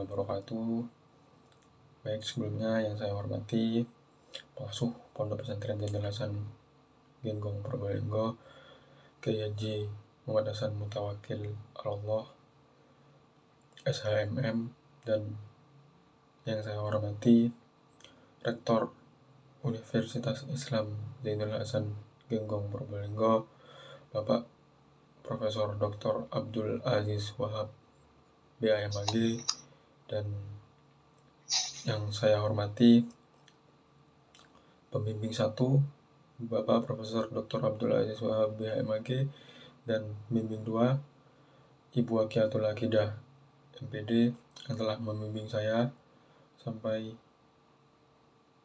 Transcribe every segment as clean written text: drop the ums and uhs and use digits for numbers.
wabarakatuh. Baik, sebelumnya yang saya hormati Pengasuh Pondok Pesantren Zainul Hasan Genggong Probolinggo, Kiai Haji Muhammad Hasan Mutawakil Allah, SHMM, dan yang saya hormati Rektor Universitas Islam Zainul Hasan Genggong Probolinggo, Bapak Profesor Dr. Abdul Aziz Wahab, BAMAG, dan yang saya hormati Pembimbing 1 Bapak Profesor Dr. Abdul Aziz Wahab, BAMAG, dan Pembimbing 2 Ibu Akiatul Akidah, MPD, yang telah membimbing saya sampai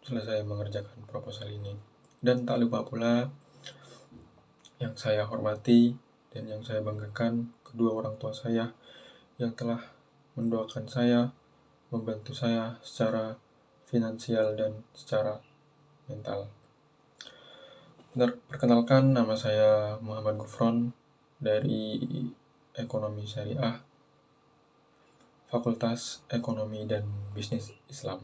selesai mengerjakan proposal ini. Dan tak lupa pula yang saya hormati dan yang saya banggakan kedua orang tua saya yang telah mendoakan saya, membantu saya secara finansial dan secara mental. Perkenalkan, nama saya Muhammad Gufron dari Ekonomi Syariah, Fakultas Ekonomi dan Bisnis Islam.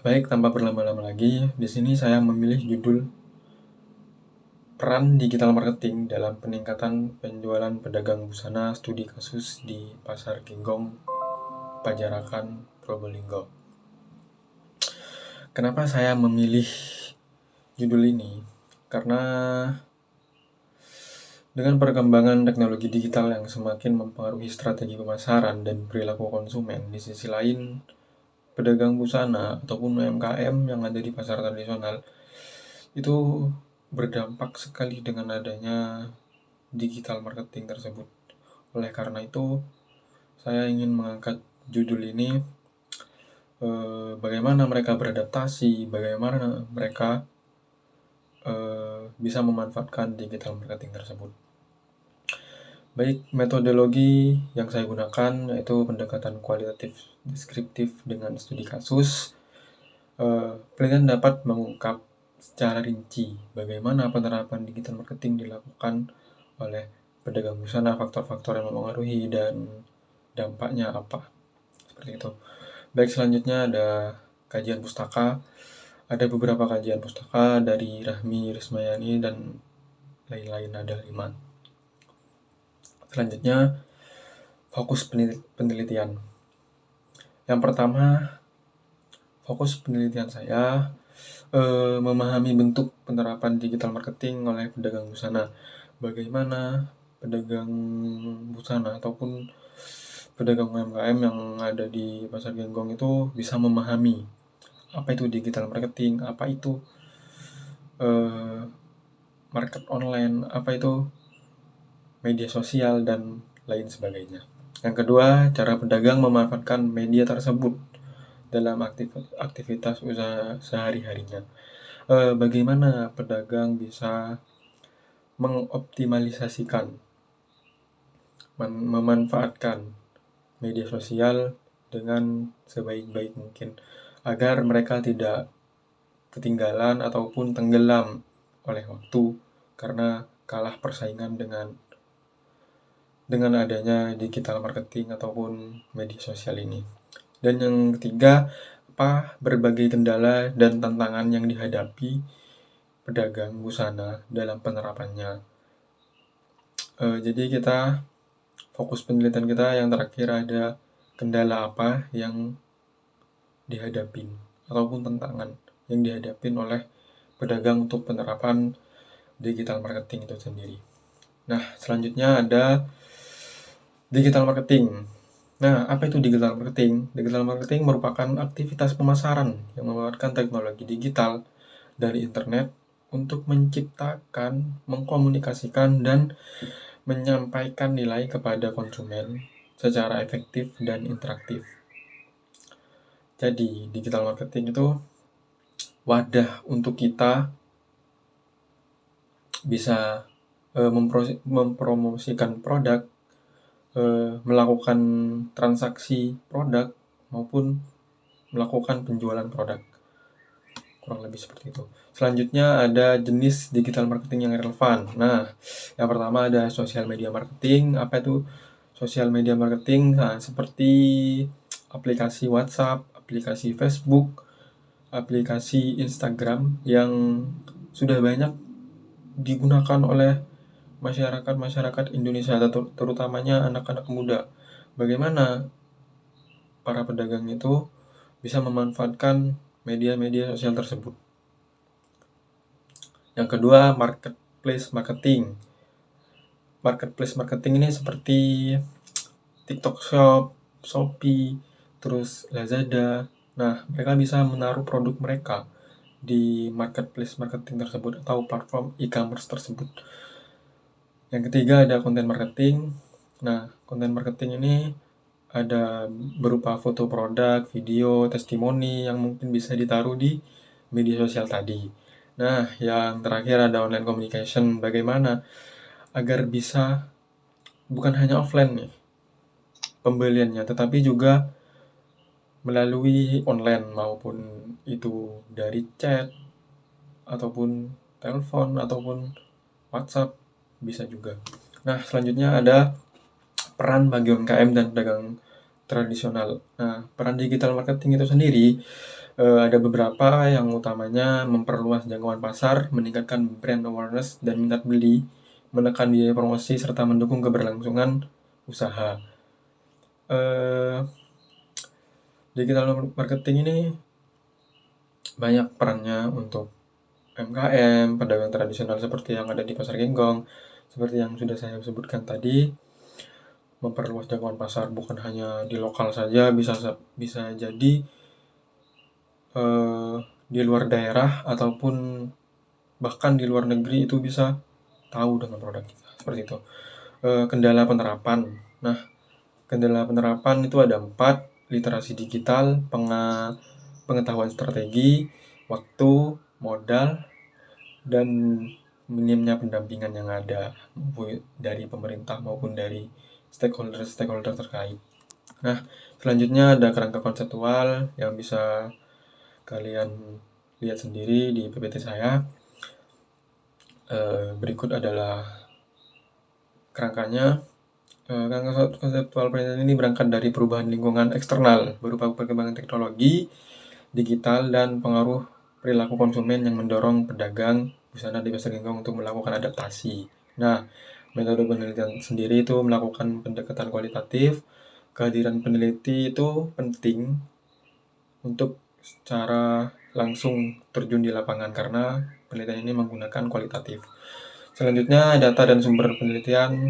Baik, tanpa berlama-lama lagi, di sini saya memilih judul Peran Digital Marketing dalam Peningkatan Penjualan Pedagang Busana Studi Kasus di Pasar Genggong, Pajarakan, Probolinggo. Kenapa saya memilih judul ini? Karena dengan perkembangan teknologi digital yang semakin mempengaruhi strategi pemasaran dan perilaku konsumen, di sisi lain, pedagang busana ataupun UMKM yang ada di pasar tradisional itu berdampak sekali dengan adanya digital marketing tersebut. Oleh karena itu, saya ingin mengangkat judul ini, bagaimana mereka beradaptasi, bagaimana mereka bisa memanfaatkan digital marketing tersebut. Baik, metodologi yang saya gunakan yaitu pendekatan kualitatif deskriptif dengan studi kasus. Penelitian dapat mengungkap secara rinci bagaimana penerapan digital marketing dilakukan oleh pedagang busana, faktor-faktor yang mempengaruhi dan dampaknya apa. Seperti itu. Baik, selanjutnya ada kajian pustaka. Ada beberapa kajian pustaka dari Rahmi Rismayani dan lain-lain, ada 5. Selanjutnya, fokus penelitian. Yang pertama, fokus penelitian saya memahami bentuk penerapan digital marketing oleh pedagang busana. Bagaimana pedagang busana ataupun pedagang UMKM yang ada di Pasar Genggong itu bisa memahami apa itu digital marketing, apa itu market online, apa itu media sosial, dan lain sebagainya. Yang kedua, cara pedagang memanfaatkan media tersebut dalam aktivitas usaha sehari-harinya. Bagaimana pedagang bisa mengoptimalisasikan, memanfaatkan media sosial dengan sebaik-baik mungkin agar mereka tidak ketinggalan ataupun tenggelam oleh waktu karena kalah persaingan dengan adanya digital marketing ataupun media sosial ini. Dan yang ketiga, berbagai kendala dan tantangan yang dihadapi pedagang busana dalam penerapannya. Jadi kita fokus penelitian kita yang terakhir ada kendala apa yang dihadapi ataupun tantangan yang dihadapi oleh pedagang untuk penerapan digital marketing itu sendiri. Nah, selanjutnya ada digital marketing. Nah, apa itu digital marketing? Digital marketing merupakan aktivitas pemasaran yang memanfaatkan teknologi digital dari internet untuk menciptakan, mengkomunikasikan, dan menyampaikan nilai kepada konsumen secara efektif dan interaktif. Jadi, digital marketing itu wadah untuk kita bisa mempromosikan produk, melakukan transaksi produk maupun melakukan penjualan produk, kurang lebih seperti itu. Selanjutnya ada jenis digital marketing yang relevan. Nah, yang pertama ada social media marketing. Apa itu sosial media marketing, nah, seperti aplikasi WhatsApp, aplikasi Facebook, aplikasi Instagram yang sudah banyak digunakan oleh masyarakat Indonesia, terutamanya anak-anak muda. Bagaimana para pedagang itu bisa memanfaatkan media-media sosial tersebut. Yang kedua, marketplace marketing. Marketplace marketing ini seperti TikTok Shop, Shopee, terus Lazada. Nah, mereka bisa menaruh produk mereka di marketplace marketing tersebut atau platform e-commerce tersebut. Yang ketiga ada konten marketing. Nah, konten marketing ini ada berupa foto produk, video, testimoni yang mungkin bisa ditaruh di media sosial tadi. Nah, yang terakhir ada online communication. Bagaimana agar bisa bukan hanya offline nih pembeliannya, tetapi juga melalui online, maupun itu dari chat, ataupun telepon, ataupun WhatsApp, bisa juga. Nah, selanjutnya ada peran bagi UMKM dan pedagang tradisional. Nah, peran digital marketing itu sendiri ada beberapa, yang utamanya memperluas jangkauan pasar, meningkatkan brand awareness dan minat beli, menekan biaya promosi, serta mendukung keberlangsungan usaha. Digital marketing ini banyak perannya untuk UMKM, pedagang tradisional seperti yang ada di Pasar Genggong, seperti yang sudah saya sebutkan tadi. Memperluas jangkauan pasar bukan hanya di lokal saja, bisa jadi di luar daerah ataupun bahkan di luar negeri itu bisa tahu dengan produk kita, seperti itu. Kendala penerapan. Nah, kendala penerapan itu ada 4: literasi digital, pengetahuan strategi, waktu, modal, dan minimnya pendampingan yang ada dari pemerintah maupun dari stakeholder terkait. Nah, selanjutnya ada kerangka konseptual yang bisa kalian lihat sendiri di PPT saya. Berikut adalah kerangkanya. Kerangka konseptual penelitian ini berangkat dari perubahan lingkungan eksternal berupa perkembangan teknologi digital dan pengaruh perilaku konsumen yang mendorong pedagang busana di Pasar Genggong untuk melakukan adaptasi. Nah, metode penelitian sendiri itu melakukan pendekatan kualitatif. Kehadiran peneliti itu penting untuk secara langsung terjun di lapangan karena penelitian ini menggunakan kualitatif. Selanjutnya, data dan sumber penelitian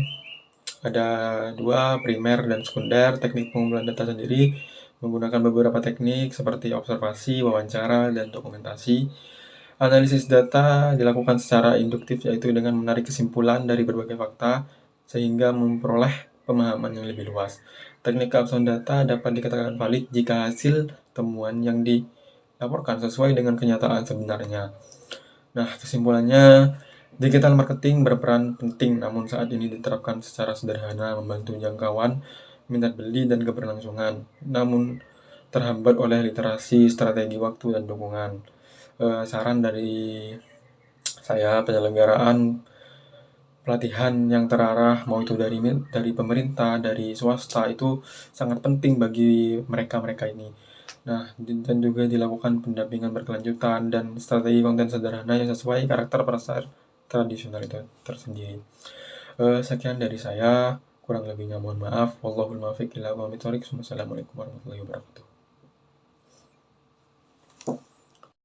ada 2, primer dan sekunder. Teknik pengumpulan data sendiri menggunakan beberapa teknik seperti observasi, wawancara, dan dokumentasi. Analisis data dilakukan secara induktif, yaitu dengan menarik kesimpulan dari berbagai fakta sehingga memperoleh pemahaman yang lebih luas. Teknik keabsahan data dapat dikatakan valid jika hasil temuan yang dilaporkan sesuai dengan kenyataan sebenarnya. Nah, kesimpulannya, digital marketing berperan penting, namun saat ini diterapkan secara sederhana membantu jangkauan, minat beli, dan keberlangsungan, namun terhambat oleh literasi, strategi waktu, dan dukungan. Saran dari saya, penyelenggaraan pelatihan yang terarah, mau itu dari pemerintah, dari swasta, itu sangat penting bagi mereka ini. Nah, dan juga dilakukan pendampingan berkelanjutan dan strategi konten sederhana yang sesuai karakter pasar tradisional itu tersendiri. Sekian dari saya, kurang lebihnya mohon maaf. Wallahul muwaffiq ila aqwamit thoriq. Wassalamualaikum warahmatullahi wabarakatuh.